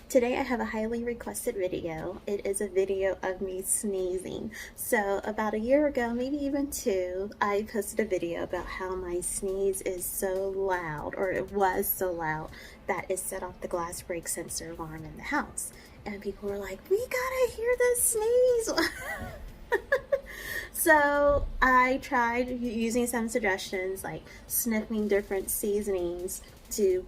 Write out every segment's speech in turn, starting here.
Today I have a highly requested video. It is a video of me sneezing. So about a year ago, maybe even two, I posted a video about how my sneeze is so loud, or it was so loud, that it set off the glass break sensor alarm in the house. And people were like, we gotta hear this sneeze. So I tried using some suggestions like sniffing different seasonings to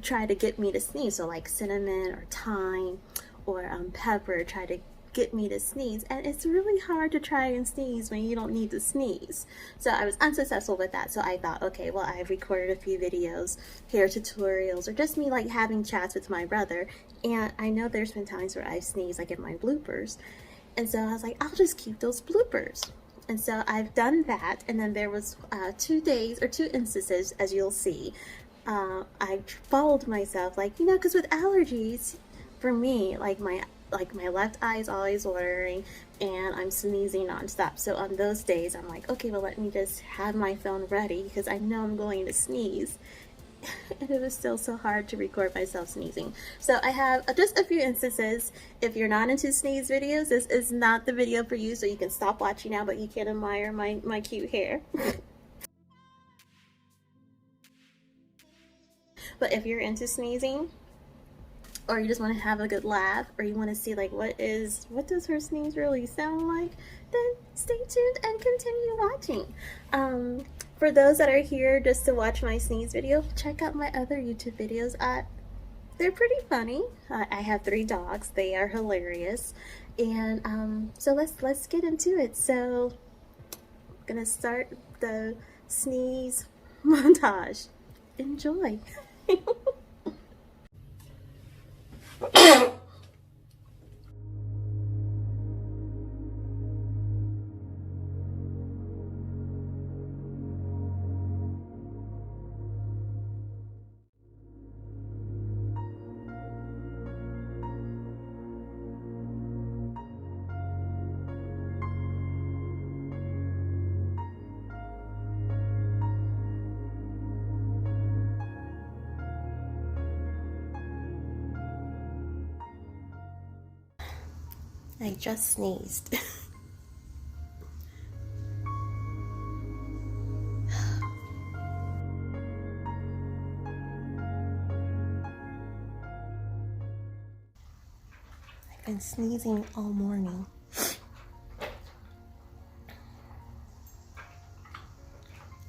try to get me to sneeze. So like cinnamon or thyme or pepper try to get me to sneeze, and it's really hard to try and sneeze when you don't need to sneeze. So I was unsuccessful with that. So I thought, okay, well, I've recorded a few videos, hair tutorials, or just me like having chats with my brother, and I know there's been times where I've sneezed like in my bloopers, and so I was like, I'll just keep those bloopers. And so I've done that, and then there was 2 days or 2 instances, as you'll see. I followed myself, like, you know, because with allergies, for me, like my left eye is always watering, and I'm sneezing nonstop. So on those days, I'm like, okay, well, let me just have my phone ready because I know I'm going to sneeze. And it was still so hard to record myself sneezing. So I have just a few instances. If you're not into sneeze videos, this is not the video for you, so you can stop watching now, but you can admire my cute hair. But if you're into sneezing, or you just want to have a good laugh, or you want to see like what does her sneeze really sound like, then stay tuned and continue watching. For those that are here just to watch my sneeze video, check out my other YouTube videos. They're pretty funny. I have 3 dogs. They are hilarious. And so let's get into it. So I'm gonna start the sneeze montage. Enjoy. I just sneezed. I've been sneezing all morning.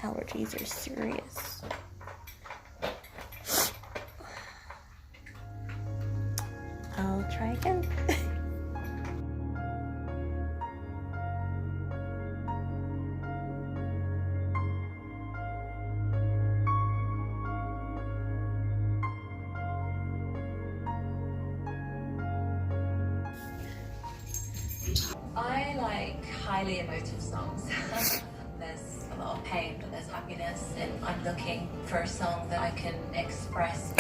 Allergies are serious. I'll try again. I like highly emotive songs. There's a lot of pain, but there's happiness, and I'm looking for a song that I can express